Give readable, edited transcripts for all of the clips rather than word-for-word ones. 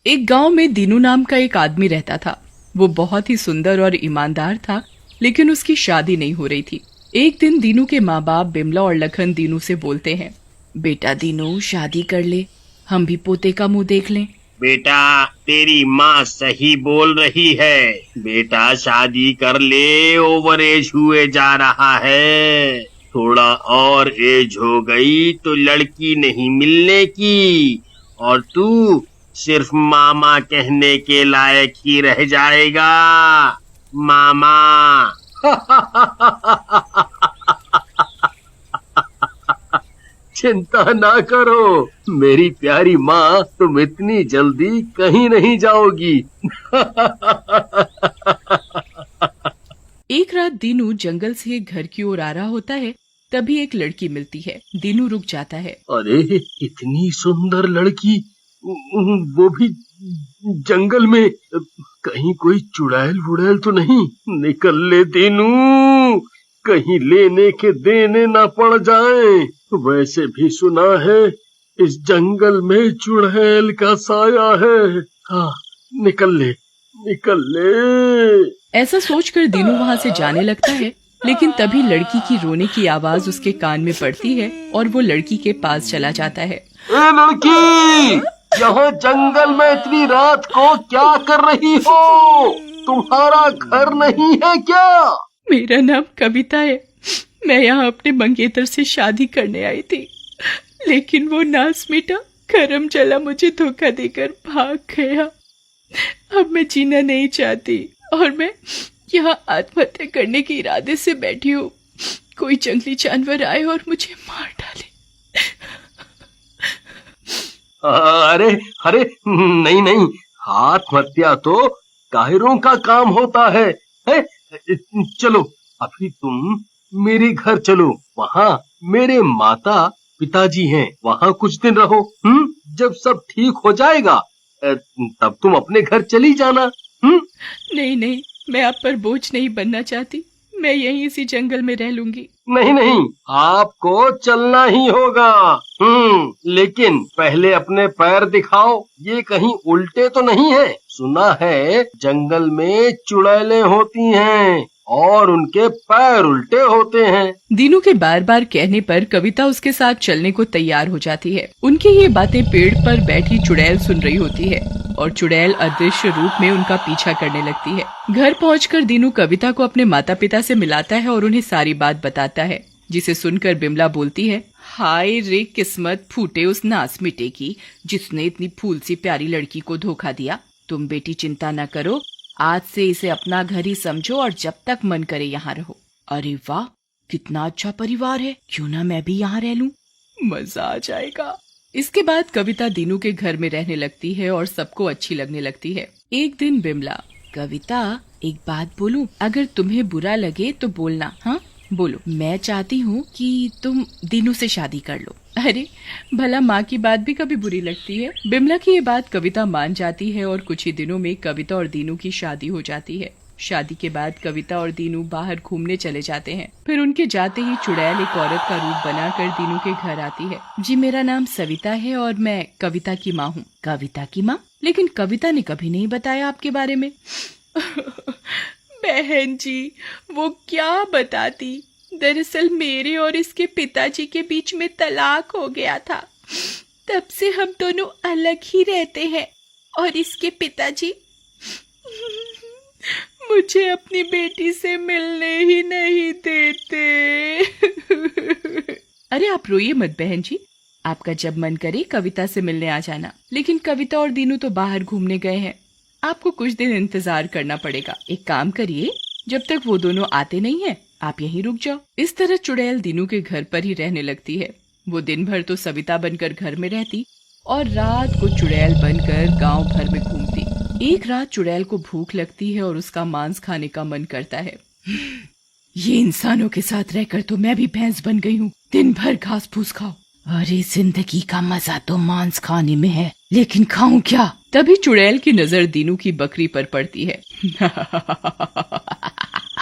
एक गांव में दीनू नाम का एक आदमी रहता था। वो बहुत ही सुंदर और ईमानदार था, लेकिन उसकी शादी नहीं हो रही थी। एक दिन दीनू के माँ बाप बिमला और लखन दीनू से बोलते हैं, बेटा दीनू शादी कर ले, हम भी पोते का मुंह देख लें। बेटा, तेरी माँ सही बोल रही है। बेटा शादी कर ले, ओवर एज हुए जा रहा है। थोड़ा और एज हो गई तो लड़की नहीं मिलने की, और तू सिर्फ मामा कहने के लायक ही रह जाएगा। मामा। चिंता ना करो मेरी प्यारी माँ, तुम इतनी जल्दी कहीं नहीं जाओगी। एक रात दीनू जंगल से एक घर की ओर आ रहा होता है। तभी एक लड़की मिलती है। दीनू रुक जाता है। अरे, इतनी सुंदर लड़की, वो भी जंगल में। कहीं कोई चुड़ैल वुड़ैल तो नहीं? निकल ले दीनू, कहीं लेने के देने ना पड़ जाए। वैसे भी सुना है इस जंगल में चुड़ैल का साया है। हाँ, निकल ले, निकल ले। ऐसा सोचकर दीनू वहाँ से जाने लगता है, लेकिन तभी लड़की की रोने की आवाज उसके कान में पड़ती है और वो लड़की के पास चला जाता है। ए लड़की, यहाँ जंगल में इतनी रात को क्या कर रही हो? तुम्हारा घर नहीं है क्या? मेरा नाम कविता है। मैं यहाँ अपने मंगेतर से शादी करने आई थी, लेकिन वो नास मीठा करम चला मुझे धोखा देकर भाग गया। अब मैं जीना नहीं चाहती और मैं यहाँ आत्महत्या करने के इरादे से बैठी हूँ। कोई जंगली जानवर आए और मुझे मार डाले। अरे अरे, नहीं नहीं, आत्महत्या तो कायरों का काम होता है। चलो, अभी तुम मेरे घर चलो। वहाँ मेरे माता पिताजी हैं, वहाँ कुछ दिन रहो। जब सब ठीक हो जाएगा तब तुम अपने घर चली जाना। नहीं नहीं, मैं आप पर बोझ नहीं बनना चाहती। मैं यहीं इसी जंगल में रह लूंगी। नहीं नहीं, आपको चलना ही होगा। लेकिन पहले अपने पैर दिखाओ, ये कहीं उल्टे तो नहीं है? सुना है जंगल में चुड़ैलें होती हैं और उनके पैर उल्टे होते हैं। दीनू के बार बार कहने पर कविता उसके साथ चलने को तैयार हो जाती है। उनकी ये बातें पेड़ पर बैठी चुड़ैल सुन रही होती है और चुड़ैल अदृश्य रूप में उनका पीछा करने लगती है। घर पहुंचकर दीनू कविता को अपने माता पिता से मिलाता है और उन्हें सारी बात बताता है, जिसे सुनकर बिमला बोलती है, हाय रे किस्मत फूटे उस नास मिटे की, जिसने इतनी फूल सी प्यारी लड़की को धोखा दिया। तुम बेटी चिंता न करो, आज से इसे अपना घर ही समझो और जब तक मन करे यहाँ रहो। अरे वाह, कितना अच्छा परिवार है, क्यों ना मैं भी यहाँ रह लूं, मजा आ जाएगा। इसके बाद कविता दीनू के घर में रहने लगती है और सबको अच्छी लगने लगती है। एक दिन बिमला, कविता एक बात बोलूं, अगर तुम्हें बुरा लगे तो बोलना। हाँ बोलो। मैं चाहती हूँ कि तुम दीनू से शादी कर लो। अरे भला माँ की बात भी कभी बुरी लगती है? बिमला की ये बात कविता मान जाती है और कुछ ही दिनों में कविता और दीनू की शादी हो जाती है। शादी के बाद कविता और दीनू बाहर घूमने चले जाते हैं। फिर उनके जाते ही चुड़ैल एक औरत का रूप बनाकर दीनू के घर आती है। जी मेरा नाम सविता है और मैं कविता की माँ हूँ। कविता की माँ? लेकिन कविता ने कभी नहीं बताया आपके बारे में। बहन जी, वो क्या बताती। दरअसल मेरे और इसके पिताजी के बीच में तलाक हो गया था। तब से हम दोनों अलग ही रहते हैं और इसके पिताजी मुझे अपनी बेटी से मिलने ही नहीं देते। अरे आप रोइए मत बहन जी, आपका जब मन करे कविता से मिलने आ जाना। लेकिन कविता और दीनू तो बाहर घूमने गए हैं, आपको कुछ दिन इंतजार करना पड़ेगा। एक काम करिए, जब तक वो दोनों आते नहीं हैं, आप यहीं रुक जाओ। इस तरह चुड़ैल दीनू के घर पर ही रहने लगती है। वो दिन भर तो सविता बनकर घर में रहती और रात को चुड़ैल बनकर गांव भर में घूमती। एक रात चुड़ैल को भूख लगती है और उसका मांस खाने का मन करता है। ये इंसानों के साथ रहकर तो मैं भी भैंस बन गई हूँ, दिन भर घास फूस खाओ। अरे जिंदगी का मजा तो मांस खाने में है, लेकिन खाऊं क्या? तभी चुड़ैल की नजर दीनू की बकरी पर पड़ती है।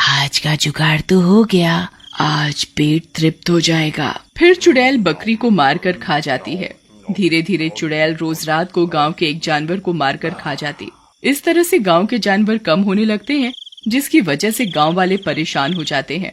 आज का जुगाड़ तो हो गया, आज पेट तृप्त हो जाएगा। फिर चुड़ैल बकरी को मारकर खा जाती है धीरे धीरे चुड़ैल रोज रात को गांव के एक जानवर को मारकर खा जाती। इस तरह से गांव के जानवर कम होने लगते हैं, जिसकी वजह से गांव वाले परेशान हो जाते हैं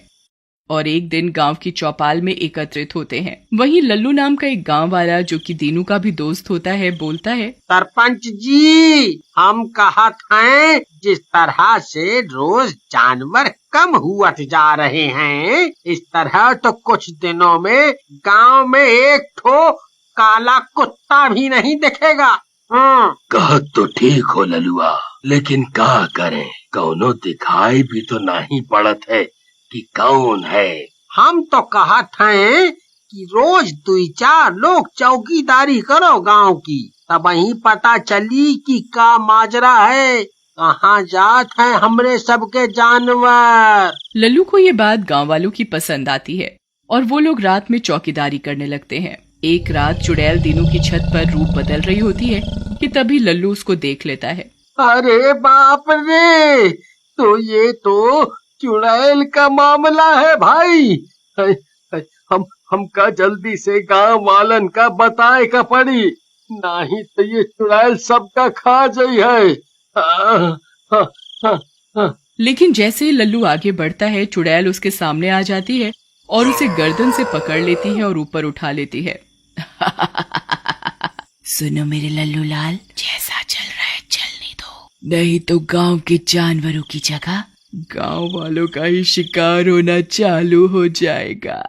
और एक दिन गांव की चौपाल में एकत्रित होते हैं। वहीं लल्लू नाम का एक गांव वाला, जो कि दीनू का भी दोस्त होता है, बोलता है, सरपंच जी, हम कहत हैं जिस तरह से रोज जानवर कम हुआ जा रहे हैं, इस तरह तो कुछ दिनों में गांव में एक ठो काला कुत्ता भी नहीं दिखेगा। कहत तो ठीक हो ललुआ, लेकिन का करें, कौनो दिखाई भी तो नहीं पड़त है कि कौन है। हम तो कहत हैं कि रोज 2-4 लोग चौकीदारी करो गांव की, तब वही पता चली कि का माजरा है, कहाँ जात है हमरे सबके जानवर। लल्लू को ये बात गांव वालों की पसंद आती है और वो लोग रात में चौकीदारी करने लगते हैं। एक रात चुड़ैल दीनू की छत पर रूप बदल रही होती है कि तभी लल्लू उसको देख लेता है। अरे बाप रे, तो ये तो चुड़ैल का मामला है भाई। हमका जल्दी से गांव वालन का बताए का पड़ी, नहीं तो ये चुड़ैल सबका खा जाई है। लेकिन जैसे ही लल्लू आगे बढ़ता है, चुड़ैल उसके सामने आ जाती है और उसे गर्दन से पकड़ लेती है और ऊपर उठा लेती है। सुनो मेरे लल्लू लाल, जैसा चल रहा है चलने दो, नहीं तो गांव के जानवरों की जगह गांव वालों का ही शिकार होना चालू हो जाएगा।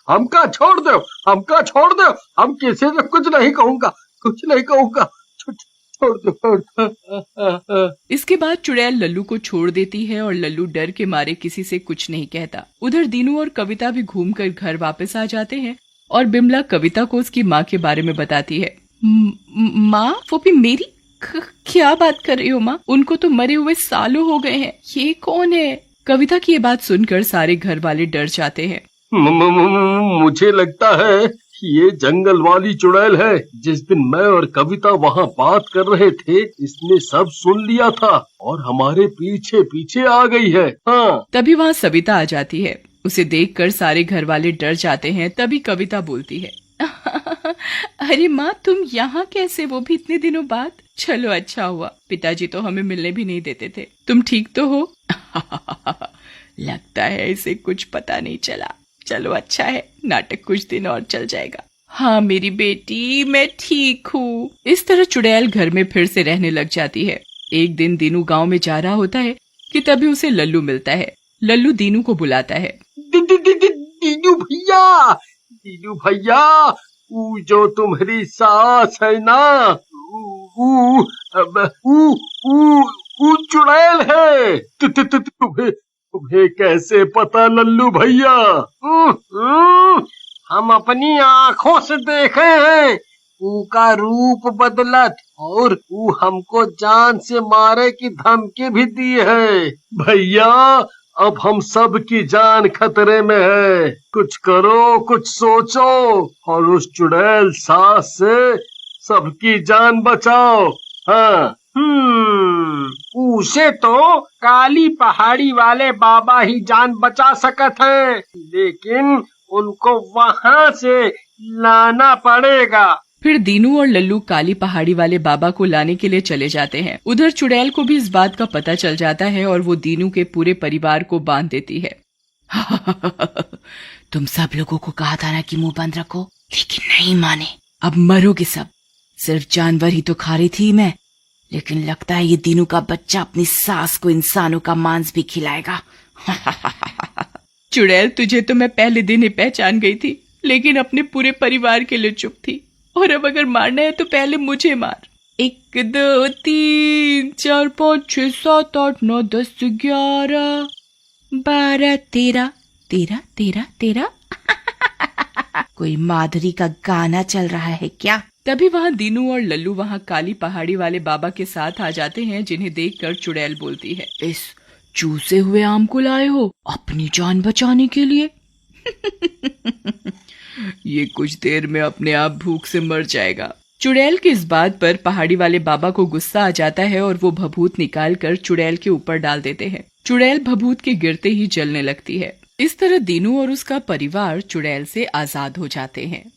हमका छोड़ दो, हमका छोड़ दो, हम किसी से कुछ नहीं कहूँगा, कुछ नहीं कहूँगा, छोड़ दो। इसके बाद चुड़ैल लल्लू को छोड़ देती है और लल्लू डर के मारे किसी से कुछ नहीं कहता। उधर दीनू और कविता भी घूमकर घर वापस आ जाते हैं और बिमला कविता को उसकी माँ के बारे में बताती है। माँ, वो भी मेरी? क्या बात कर रही हो माँ? उनको तो मरे हुए सालों हो गए हैं, ये कौन है? कविता की ये बात सुनकर सारे घर वाले डर जाते हैं। मुझे लगता है ये जंगल वाली चुड़ैल है। जिस दिन मैं और कविता वहाँ बात कर रहे थे, इसने सब सुन लिया था और हमारे पीछे पीछे आ गई है। हाँ। तभी वहाँ सविता आ जाती है। उसे देखकर सारे घर वाले डर जाते हैं। तभी कविता बोलती है, अरे माँ, तुम यहाँ कैसे, वो भी इतने दिनों बाद? चलो अच्छा हुआ, पिताजी तो हमें मिलने भी नहीं देते थे। तुम ठीक तो हो? लगता है इसे कुछ पता नहीं चला। चलो अच्छा है, नाटक कुछ दिन और चल जाएगा। हाँ मेरी बेटी, मैं ठीक हूँ। इस तरह चुड़ैल घर में फिर से रहने लग जाती है। एक दिन दीनू गांव में जा रहा होता है कि तभी उसे लल्लू मिलता है। लल्लू दीनू को बुलाता है। दीनू भैया, दीनू भैया, वो जो तुम्हारी सास है ना, वो चुड़ैल है। तुम्हें कैसे पता लल्लू भैया? हम अपनी आँखों से देखे हैं, उनका रूप बदलत और वो हमको जान से मारे की धमकी भी दी है। भैया, अब हम सब की जान खतरे में है। कुछ करो, कुछ सोचो और उस चुड़ैल सास से सबकी जान बचाओ। हाँ। उसे तो काली पहाड़ी वाले बाबा ही जान बचा सकत हैं, लेकिन उनको वहाँ से लाना पड़ेगा। फिर दीनू और लल्लू काली पहाड़ी वाले बाबा को लाने के लिए चले जाते हैं। उधर चुड़ैल को भी इस बात का पता चल जाता है और वो दीनू के पूरे परिवार को बांध देती है। तुम सब लोगों को कहा था ना कि मुंह बंद रखो, लेकिन नहीं माने। अब मरोगे सब। सिर्फ जानवर ही तो खा रही थी मैं, लेकिन लगता है ये दीनू का बच्चा अपनी सास को इंसानों का मांस भी खिलाएगा। चुड़ैल, तुझे तो मैं पहले दिन ही पहचान गई थी, लेकिन अपने पूरे परिवार के लिए चुप थी। और अब अगर मारना है तो पहले मुझे मार। 1 2 3 4 5 6 7 8 9 10 11 12 13 13 13 13। कोई माधुरी का गाना चल रहा है क्या? तभी वहाँ दीनू और लल्लू वहाँ काली पहाड़ी वाले बाबा के साथ आ जाते हैं, जिन्हें देखकर चुड़ैल बोलती है, इस चूसे हुए आम को लाए हो अपनी जान बचाने के लिए? ये कुछ देर में अपने आप भूख से मर जाएगा। चुड़ैल की इस बात पर पहाड़ी वाले बाबा को गुस्सा आ जाता है और वो भभूत निकाल कर चुड़ैल के ऊपर डाल देते हैं। चुड़ैल भभूत के गिरते ही जलने लगती है। इस तरह दीनू और उसका परिवार चुड़ैल से आजाद हो जाते हैं।